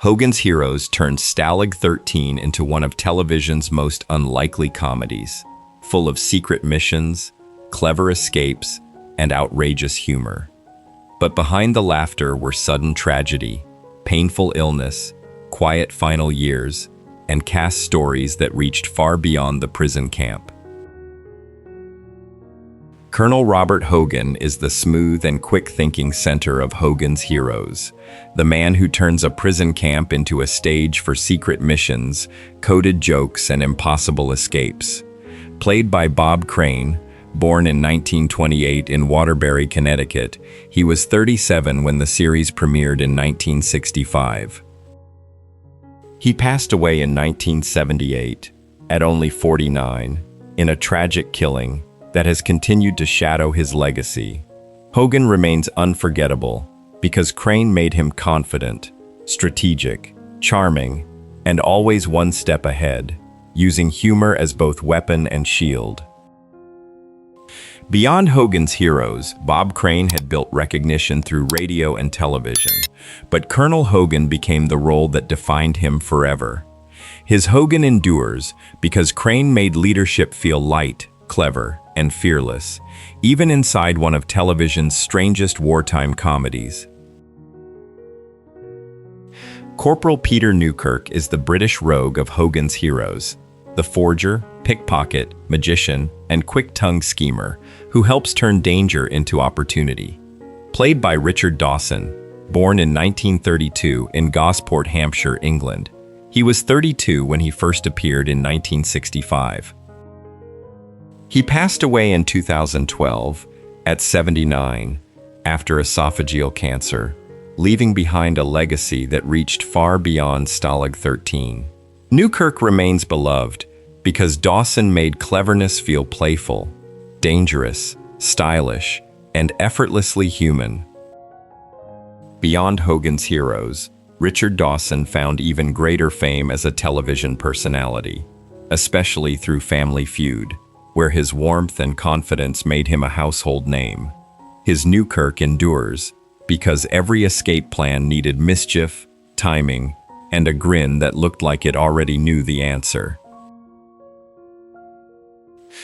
Hogan's Heroes turned Stalag 13 into one of television's most unlikely comedies, full of secret missions, clever escapes, and outrageous humor. But behind the laughter were sudden tragedy, painful illness, quiet final years, and cast stories that reached far beyond the prison camp. Colonel Robert Hogan is the smooth and quick-thinking center of Hogan's Heroes, the man who turns a prison camp into a stage for secret missions, coded jokes, and impossible escapes. Played by Bob Crane, born in 1928 in Waterbury, Connecticut, he was 37 when the series premiered in 1965. He passed away in 1978, at only 49, in a tragic killing that has continued to shadow his legacy. Hogan remains unforgettable because Crane made him confident, strategic, charming, and always one step ahead, using humor as both weapon and shield. Beyond Hogan's Heroes, Bob Crane had built recognition through radio and television, but Colonel Hogan became the role that defined him forever. His Hogan endures because Crane made leadership feel light, clever, and fearless, even inside one of television's strangest wartime comedies. Corporal Peter Newkirk is the British rogue of Hogan's Heroes, the forger, pickpocket, magician, and quick-tongued schemer who helps turn danger into opportunity. Played by Richard Dawson, born in 1932 in Gosport, Hampshire, England, he was 32 when he first appeared in 1965. He passed away in 2012 at 79 after esophageal cancer, leaving behind a legacy that reached far beyond Stalag 13. Newkirk remains beloved because Dawson made cleverness feel playful, dangerous, stylish, and effortlessly human. Beyond Hogan's Heroes, Richard Dawson found even greater fame as a television personality, especially through Family Feud, where his warmth and confidence made him a household name. His Newkirk endures because every escape plan needed mischief, timing, and a grin that looked like it already knew the answer.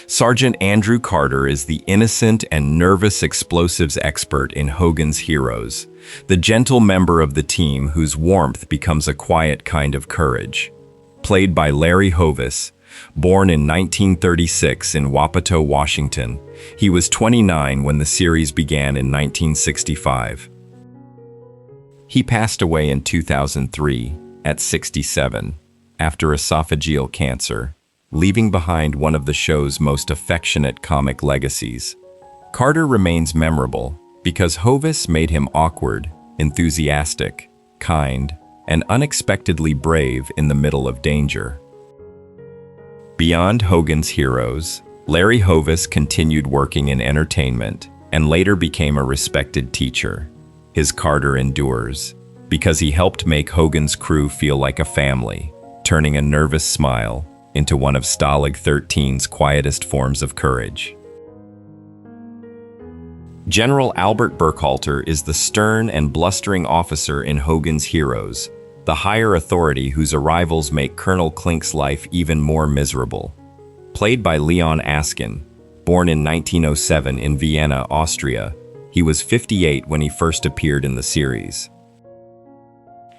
Sergeant Andrew Carter is the innocent and nervous explosives expert in Hogan's Heroes, the gentle member of the team whose warmth becomes a quiet kind of courage. Played by Larry Hovis, born in 1936 in Wapato, Washington, he was 29 when the series began in 1965. He passed away in 2003 at 67 after esophageal cancer, leaving behind one of the show's most affectionate comic legacies. Carter remains memorable because Hovis made him awkward, enthusiastic, kind, and unexpectedly brave in the middle of danger. Beyond Hogan's Heroes, Larry Hovis continued working in entertainment and later became a respected teacher. His Carter endures because he helped make Hogan's crew feel like a family, turning a nervous smile into one of Stalag 13's quietest forms of courage. General Albert Burkhalter is the stern and blustering officer in Hogan's Heroes, the higher authority whose arrivals make Colonel Klink's life even more miserable. Played by Leon Askin, born in 1907 in Vienna, Austria, he was 58 when he first appeared in the series.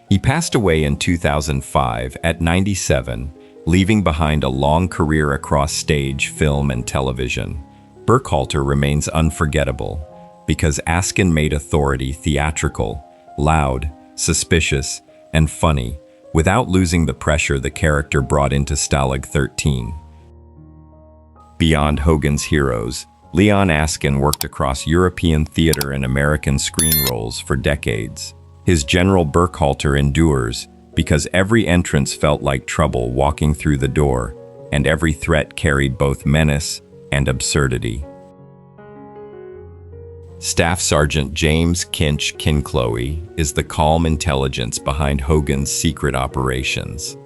He passed away in 2005 at 97, leaving behind a long career across stage, film, and television. Burkhalter remains unforgettable because Askin made authority theatrical, loud, suspicious, and funny, without losing the pressure the character brought into Stalag 13. Beyond Hogan's Heroes, Leon Askin worked across European theater and American screen roles for decades. His General Burkhalter endures because every entrance felt like trouble walking through the door, and every threat carried both menace and absurdity. Staff Sergeant James Kinchloe is the calm intelligence behind Hogan's secret operations,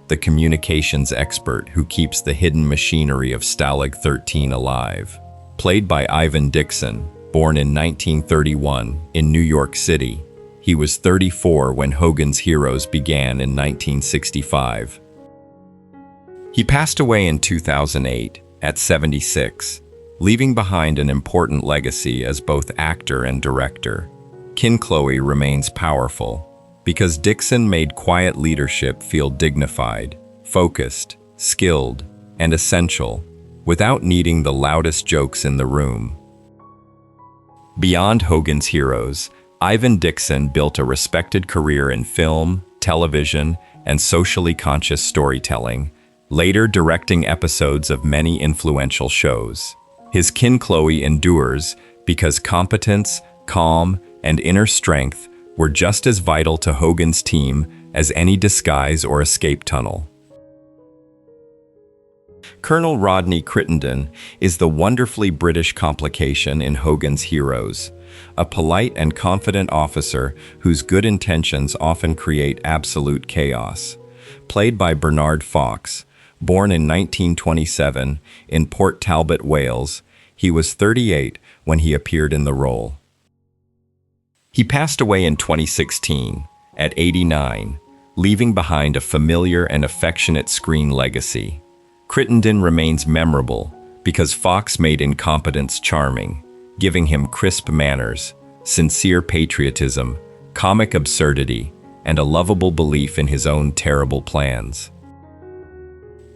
the communications expert who keeps the hidden machinery of Stalag 13 alive. Played by Ivan Dixon, born in 1931 in New York City, He was 34 when Hogan's Heroes began in 1965. He passed away in 2008 at 76, leaving behind an important legacy as both actor and director. Kinchloe remains powerful because Dixon made quiet leadership feel dignified, focused, skilled, and essential, without needing the loudest jokes in the room. Beyond Hogan's Heroes, Ivan Dixon built a respected career in film, television, and socially conscious storytelling, later directing episodes of many influential shows. His Kinchloe endures because competence, calm, and inner strength were just as vital to Hogan's team as any disguise or escape tunnel. Colonel Rodney Crittendon is the wonderfully British complication in Hogan's Heroes, a polite and confident officer whose good intentions often create absolute chaos. Played by Bernard Fox, born in 1927 in Port Talbot, Wales, he was 38 when he appeared in the role. He passed away in 2016 at 89, leaving behind a familiar and affectionate screen legacy. Crittendon remains memorable because Fox made incompetence charming, giving him crisp manners, sincere patriotism, comic absurdity, and a lovable belief in his own terrible plans.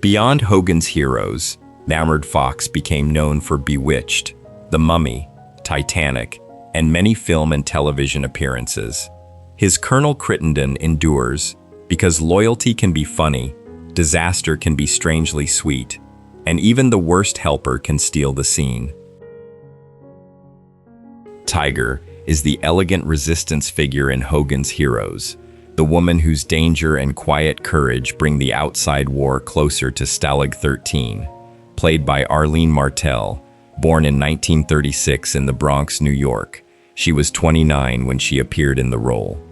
Beyond Hogan's Heroes, Bernard Fox became known for Bewitched, The Mummy, Titanic, and many film and television appearances. His Colonel Crittendon endures because loyalty can be funny, disaster can be strangely sweet, and even the worst helper can steal the scene. Tiger is the elegant resistance figure in Hogan's Heroes, the woman whose danger and quiet courage bring the outside war closer to Stalag 13, played by Arlene Martell, born in 1936 in the Bronx, New York. She was 29 when she appeared in the role.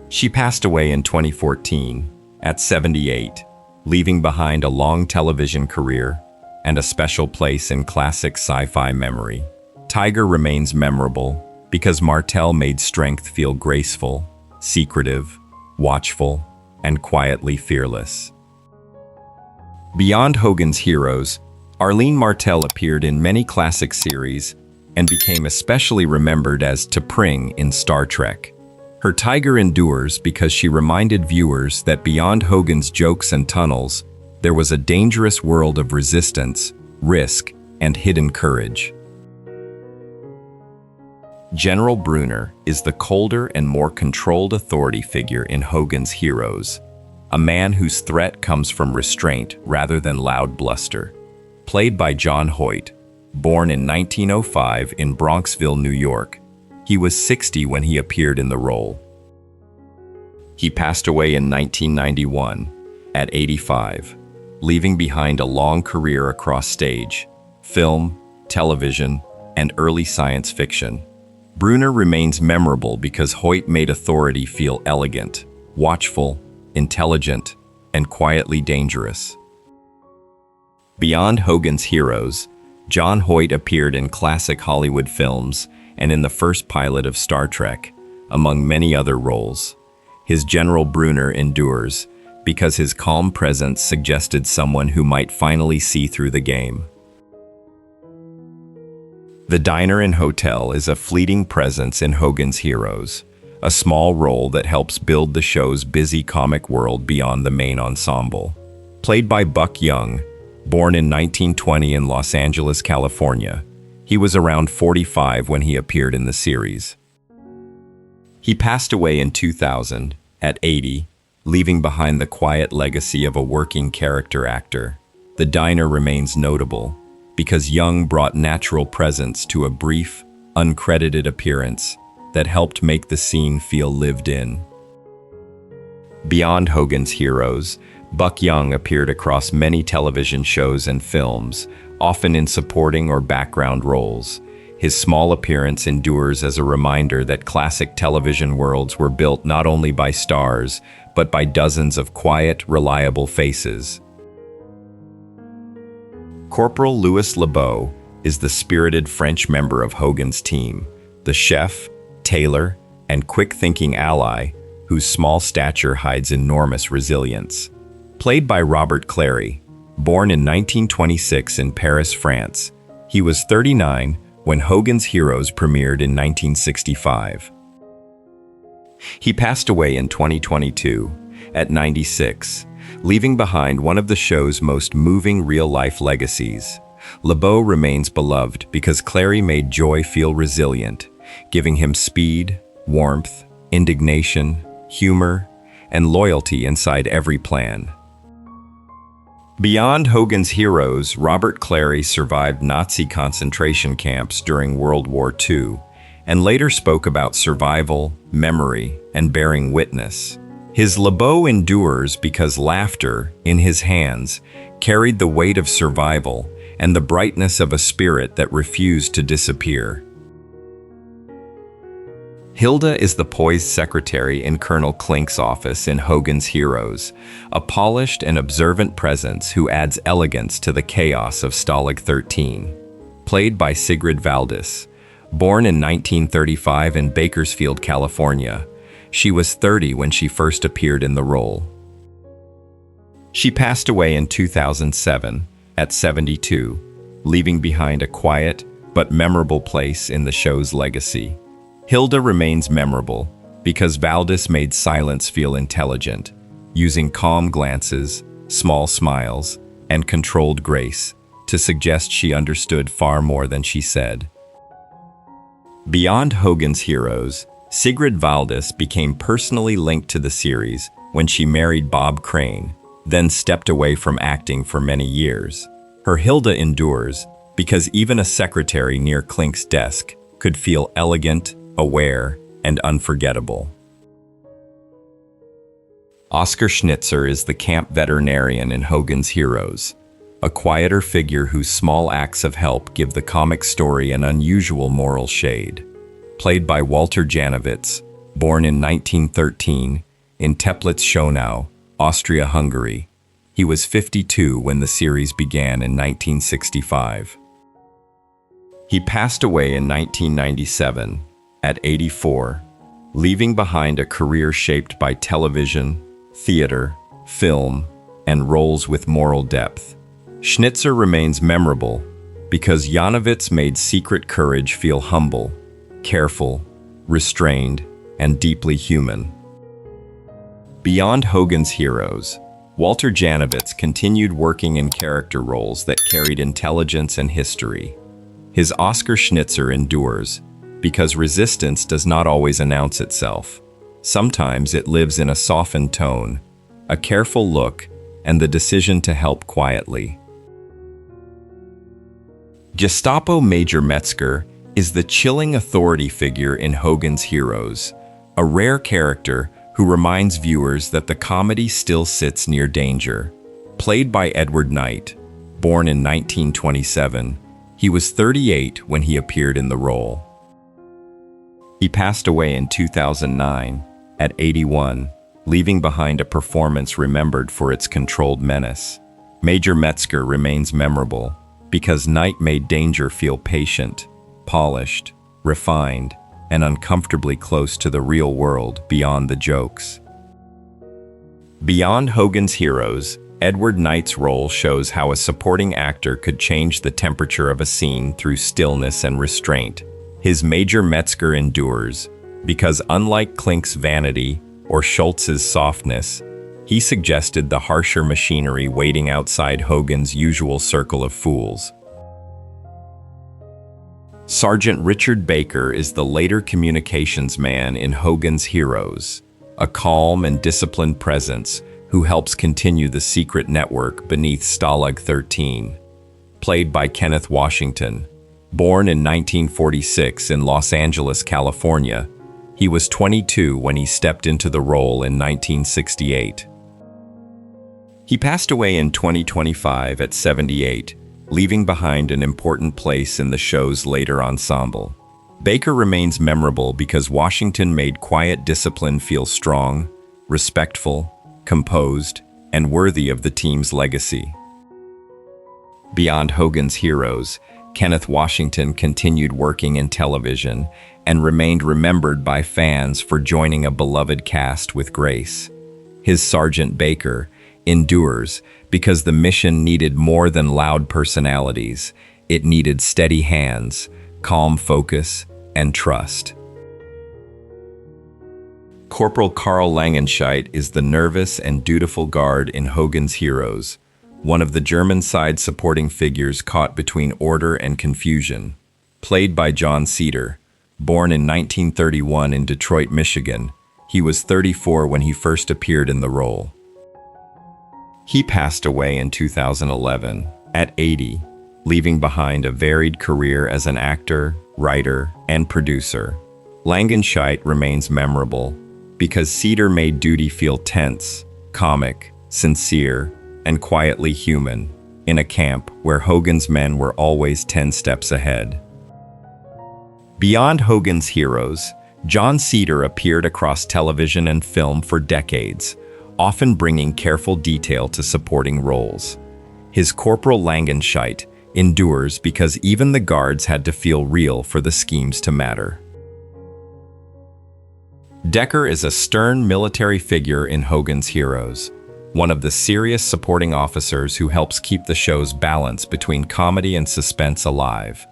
She passed away in 2014 at 78, leaving behind a long television career and a special place in classic sci-fi memory. Tiger remains memorable because Martell made strength feel graceful, secretive, watchful, and quietly fearless. Beyond Hogan's Heroes, Arlene Martell appeared in many classic series and became especially remembered as T'Pring in Star Trek. Her Tiger endures because she reminded viewers that beyond Hogan's jokes and tunnels, there was a dangerous world of resistance, risk, and hidden courage. General Bruner is the colder and more controlled authority figure in Hogan's Heroes, a man whose threat comes from restraint rather than loud bluster. Played by John Hoyt, born in 1905 in Bronxville, New York, he was 60 when he appeared in the role. He passed away in 1991 at 85, leaving behind a long career across stage, film, television, and early science fiction. Bruner remains memorable because Hoyt made authority feel elegant, watchful, intelligent, and quietly dangerous. Beyond Hogan's Heroes, John Hoyt appeared in classic Hollywood films and in the first pilot of Star Trek, among many other roles. His General Bruner endures because his calm presence suggested someone who might finally see through the game. The diner and hotel is a fleeting presence in Hogan's Heroes, a small role that helps build the show's busy comic world beyond the main ensemble. Played by Buck Young, born in 1920 in Los Angeles, California, he was around 45 when he appeared in the series. He passed away in 2000 at 80, leaving behind the quiet legacy of a working character actor. The diner remains notable because Young brought natural presence to a brief, uncredited appearance that helped make the scene feel lived in. Beyond Hogan's Heroes, Buck Young appeared across many television shows and films, often in supporting or background roles. His small appearance endures as a reminder that classic television worlds were built not only by stars, but by dozens of quiet, reliable faces. Corporal Louis LeBeau is the spirited French member of Hogan's team, the chef, tailor, and quick-thinking ally whose small stature hides enormous resilience. Played by Robert Clary, born in 1926 in Paris, France, he was 39 when Hogan's Heroes premiered in 1965. He passed away in 2022 at 96, leaving behind one of the show's most moving real-life legacies. LeBeau remains beloved because Clary made Joy feel resilient, giving him speed, warmth, indignation, humor, and loyalty inside every plan. Beyond Hogan's Heroes, Robert Clary survived Nazi concentration camps during World War II and later spoke about survival, memory, and bearing witness. His LeBeau endures because laughter, in his hands, carried the weight of survival and the brightness of a spirit that refused to disappear. Hilda is the poised secretary in Colonel Klink's office in Hogan's Heroes, a polished and observant presence who adds elegance to the chaos of Stalag 13. Played by Sigrid Valdis, born in 1935 in Bakersfield, California, she was 30 when she first appeared in the role. She passed away in 2007 at 72, leaving behind a quiet but memorable place in the show's legacy. Hilda remains memorable because Valdis made silence feel intelligent, using calm glances, small smiles, and controlled grace to suggest she understood far more than she said. Beyond Hogan's Heroes, Sigrid Valdis became personally linked to the series when she married Bob Crane, then stepped away from acting for many years. Her Hilda endures because even a secretary near Klink's desk could feel elegant, aware, and unforgettable. Oscar Schnitzer is the camp veterinarian in Hogan's Heroes, a quieter figure whose small acts of help give the comic story an unusual moral shade. Played by Walter Janovitz, born in 1913 in Teplitz-Schönau, Austria-Hungary. He was 52 when the series began in 1965. He passed away in 1997 at 84, leaving behind a career shaped by television, theater, film, and roles with moral depth. Schnitzer remains memorable because Janovitz made secret courage feel humble, careful, restrained, and deeply human. Beyond Hogan's Heroes, Walter Janovitz continued working in character roles that carried intelligence and history. His Oscar Schnitzer endures because resistance does not always announce itself. Sometimes it lives in a softened tone, a careful look, and the decision to help quietly. Gestapo Major Metzger is the chilling authority figure in Hogan's Heroes, a rare character who reminds viewers that the comedy still sits near danger. Played by Edward Knight, born in 1927, he was 38 when he appeared in the role. He passed away in 2009 at 81, leaving behind a performance remembered for its controlled menace. Major Metzger remains memorable because Knight made danger feel patient, polished, refined, and uncomfortably close to the real world beyond the jokes. Beyond Hogan's Heroes, Edward Knight's role shows how a supporting actor could change the temperature of a scene through stillness and restraint. His Major Metzger endures because, unlike Klink's vanity or Schultz's softness, he suggested the harsher machinery waiting outside Hogan's usual circle of fools. Sergeant Richard Baker is the later communications man in Hogan's Heroes, a calm and disciplined presence who helps continue the secret network beneath Stalag 13. Played by Kenneth Washington, born in 1946 in Los Angeles, California, he was 22 when he stepped into the role in 1968. He passed away in 2025 at 78, leaving behind an important place in the show's later ensemble. Baker remains memorable because Washington made quiet discipline feel strong, respectful, composed, and worthy of the team's legacy. Beyond Hogan's Heroes, Kenneth Washington continued working in television and remained remembered by fans for joining a beloved cast with grace. His Sergeant Baker endures because the mission needed more than loud personalities. It needed steady hands, calm focus, and trust. Corporal Karl Langenscheidt is the nervous and dutiful guard in Hogan's Heroes, one of the German side supporting figures caught between order and confusion. Played by John Cedar, born in 1931 in Detroit, Michigan, he was 34 when he first appeared in the role. He passed away in 2011, at 80, leaving behind a varied career as an actor, writer, and producer. Langenscheidt remains memorable because Cedar made duty feel tense, comic, sincere, and quietly human, in a camp where Hogan's men were always 10 steps ahead. Beyond Hogan's Heroes, John Cedar appeared across television and film for decades, often bringing careful detail to supporting roles. His Corporal Langenscheidt endures because even the guards had to feel real for the schemes to matter. Decker is a stern military figure in Hogan's Heroes, one of the serious supporting officers who helps keep the show's balance between comedy and suspense alive.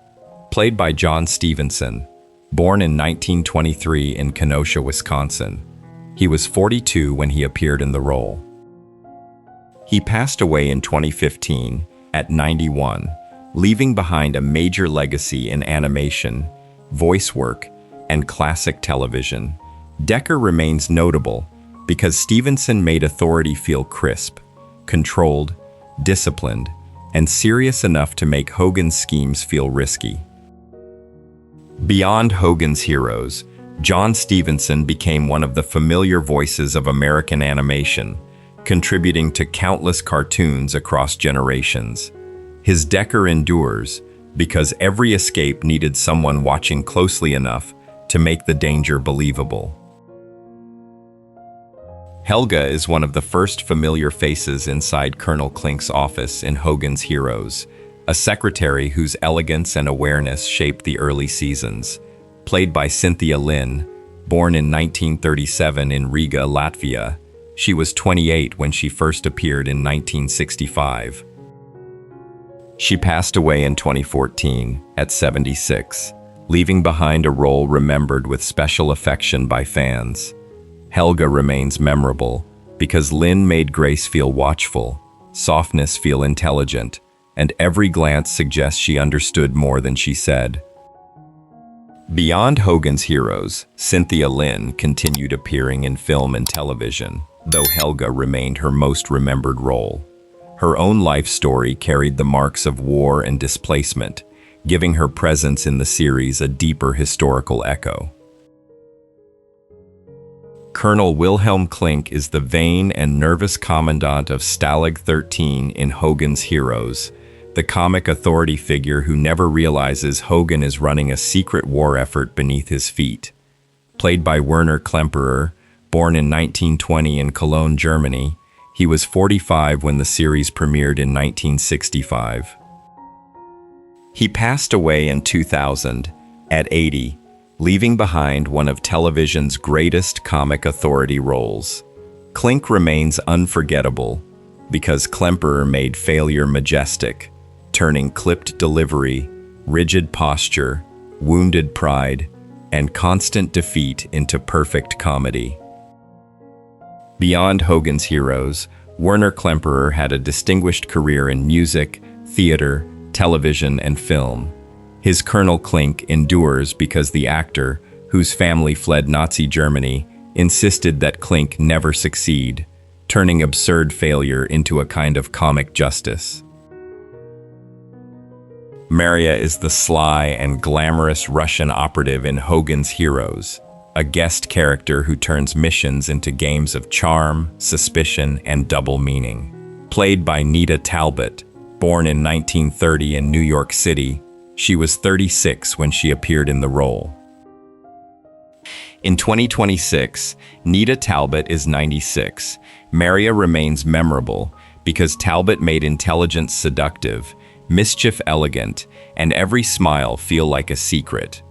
Played by John Stephenson, born in 1923 in Kenosha, Wisconsin. He was 42 when he appeared in the role. He passed away in 2015 at 91, leaving behind a major legacy in animation, voice work, and classic television. Decker remains notable because Stephenson made authority feel crisp, controlled, disciplined, and serious enough to make Hogan's schemes feel risky. Beyond Hogan's Heroes, John Stephenson became one of the familiar voices of American animation, contributing to countless cartoons across generations. His Decker endures because every escape needed someone watching closely enough to make the danger believable. Helga is one of the first familiar faces inside Colonel Klink's office in Hogan's Heroes, a secretary whose elegance and awareness shaped the early seasons. Played by Cynthia Lynn, born in 1937 in Riga, Latvia, she was 28 when she first appeared in 1965. She passed away in 2014 at 76, leaving behind a role remembered with special affection by fans. Helga remains memorable because Lynn made Grace feel watchful, softness feel intelligent, and every glance suggests she understood more than she said. Beyond Hogan's Heroes, Cynthia Lynn continued appearing in film and television, though Helga remained her most remembered role. Her own life story carried the marks of war and displacement, giving her presence in the series a deeper historical echo. Colonel Wilhelm Klink is the vain and nervous commandant of Stalag 13 in Hogan's Heroes, the comic authority figure who never realizes Hogan is running a secret war effort beneath his feet. Played by Werner Klemperer, born in 1920 in Cologne, Germany, he was 45 when the series premiered in 1965. He passed away in 2000, at 80, leaving behind one of television's greatest comic authority roles. Klink remains unforgettable because Klemperer made failure majestic, turning clipped delivery, rigid posture, wounded pride, and constant defeat into perfect comedy. Beyond Hogan's Heroes, Werner Klemperer had a distinguished career in music, theater, television, and film. His Colonel Klink endures because the actor, whose family fled Nazi Germany, insisted that Klink never succeed, turning absurd failure into a kind of comic justice. Maria is the sly and glamorous Russian operative in Hogan's Heroes, a guest character who turns missions into games of charm, suspicion, and double meaning. Played by Nita Talbot, born in 1930 in New York City, she was 36 when she appeared in the role. In 2026, Nita Talbot is 96. Maria remains memorable because Talbot made intelligence seductive, mischief elegant, and every smile feel like a secret.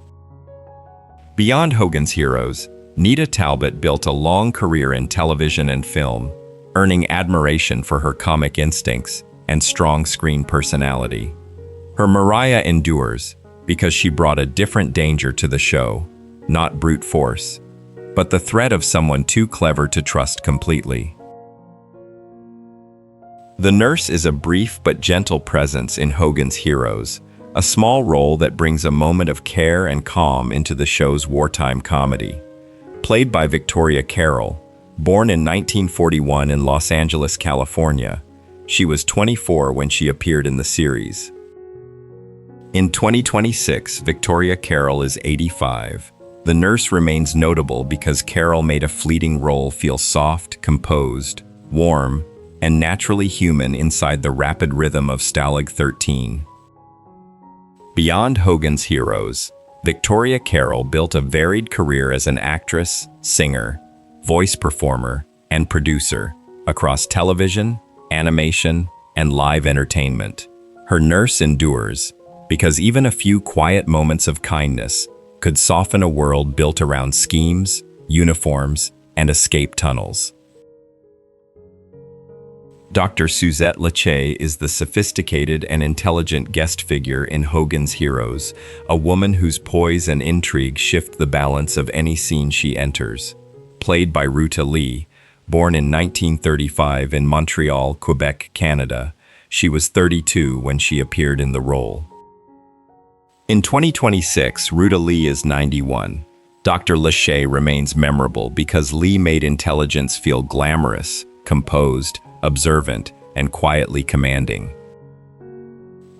Beyond Hogan's Heroes, Nita Talbot built a long career in television and film, earning admiration for her comic instincts and strong screen personality. Her Mariah endures because she brought a different danger to the show, not brute force, but the threat of someone too clever to trust completely. The nurse is a brief but gentle presence in Hogan's Heroes, a small role that brings a moment of care and calm into the show's wartime comedy. Played by Victoria Carroll, born in 1941 in Los Angeles, California, she was 24 when she appeared in the series. In 2026, Victoria Carroll is 85. The nurse remains notable because Carroll made a fleeting role feel soft, composed, warm, and naturally human inside the rapid rhythm of Stalag 13. Beyond Hogan's Heroes, Victoria Carroll built a varied career as an actress, singer, voice performer, and producer across television, animation, and live entertainment. Her nurse endures because even a few quiet moments of kindness could soften a world built around schemes, uniforms, and escape tunnels. Dr. Suzette Lachey is the sophisticated and intelligent guest figure in Hogan's Heroes, a woman whose poise and intrigue shift the balance of any scene she enters. Played by Ruta Lee, born in 1935 in Montreal, Quebec, Canada, she was 32 when she appeared in the role. In 2026, Ruta Lee is 91. Dr. Lachey remains memorable because Lee made intelligence feel glamorous, composed, observant, and quietly commanding.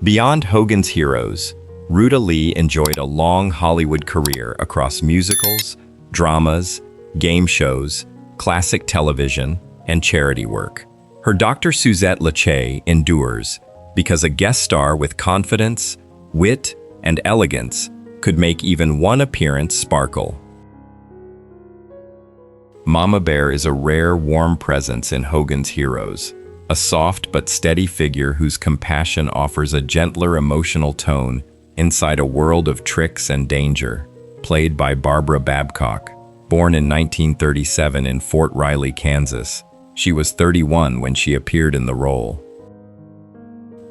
Beyond Hogan's Heroes, Ruta Lee enjoyed a long Hollywood career across musicals, dramas, game shows, classic television, and charity work. Her Dr. Suzette Lachey endures because a guest star with confidence, wit, and elegance could make even one appearance sparkle. Mama Bear is a rare, warm presence in Hogan's Heroes, a soft but steady figure whose compassion offers a gentler emotional tone inside a world of tricks and danger. Played by Barbara Babcock, born in 1937 in Fort Riley, Kansas, she was 31 when she appeared in the role.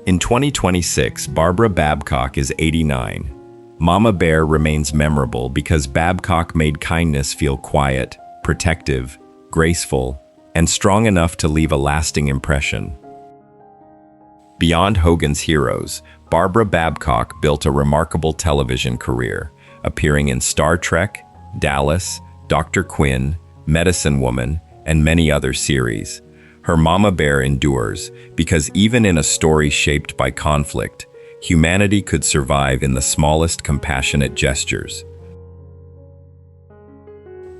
In 2026, Barbara Babcock is 89. Mama Bear remains memorable because Babcock made kindness feel quiet, protective, graceful, and strong enough to leave a lasting impression. Beyond Hogan's Heroes, Barbara Babcock built a remarkable television career, appearing in Star Trek, Dallas, Dr. Quinn, Medicine Woman, and many other series. Her Mama Bear endures because even in a story shaped by conflict, humanity could survive in the smallest compassionate gestures.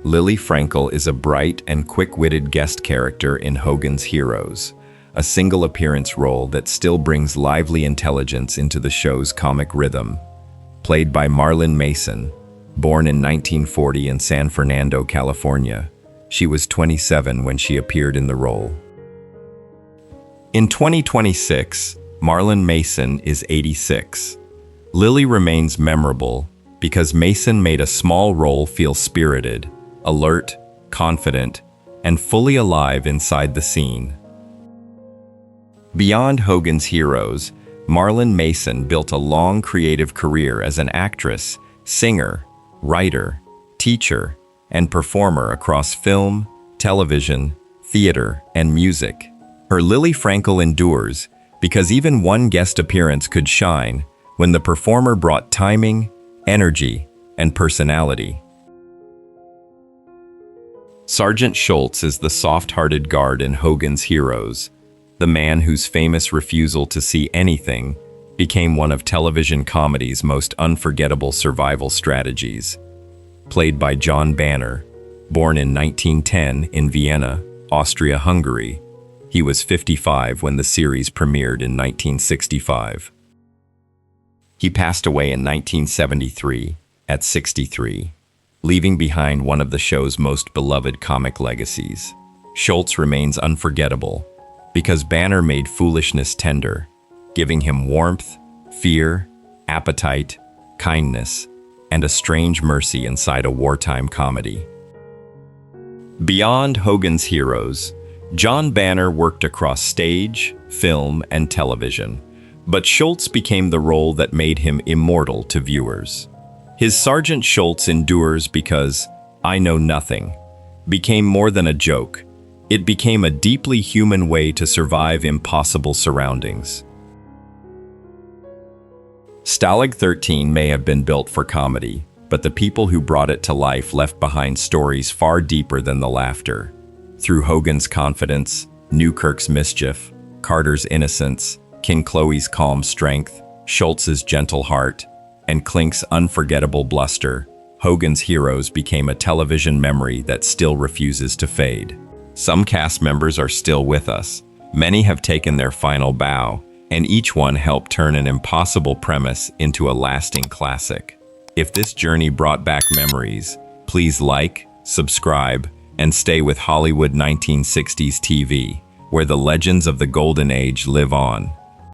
Lily Frankel is a bright and quick-witted guest character in Hogan's Heroes, a single appearance role that still brings lively intelligence into the show's comic rhythm. Played by Marlon Mason, born in 1940 in San Fernando, California, she was 27 when she appeared in the role. In 2026, Marlon Mason is 86. Lily remains memorable because Mason made a small role feel spirited, alert, confident, and fully alive inside the scene. Beyond Hogan's Heroes, Marlon Mason built a long creative career as an actress, singer, writer, teacher, and performer across film, television, theater, and music. Her Lily Frankel endures because even one guest appearance could shine when the performer brought timing, energy, and personality. Sergeant Schultz is the soft-hearted guard in Hogan's Heroes, the man whose famous refusal to see anything became one of television comedy's most unforgettable survival strategies. Played by John Banner, born in 1910 in Vienna, Austria-Hungary, he was 55 when the series premiered in 1965. He passed away in 1973 at 63. Leaving behind one of the show's most beloved comic legacies. Schultz remains unforgettable because Banner made foolishness tender, giving him warmth, fear, appetite, kindness, and a strange mercy inside a wartime comedy. Beyond Hogan's heroes, John Banner worked across stage, film, and television, but Schultz became the role that made him immortal to viewers. His Sergeant Schultz endures because I Know Nothing became more than a joke. It became a deeply human way to survive impossible surroundings. Stalag 13 may have been built for comedy, but the people who brought it to life left behind stories far deeper than the laughter. Through Hogan's confidence, Newkirk's mischief, Carter's innocence, Kinchloe's calm strength, Schultz's gentle heart, and Klink's unforgettable bluster, Hogan's heroes became a television memory that still refuses to fade. Some cast members are still with us. Many have taken their final bow, and each one helped turn an impossible premise into a lasting classic. If this journey brought back memories, please like, subscribe, and stay with Hollywood 1960s TV, where the legends of the Golden Age live on.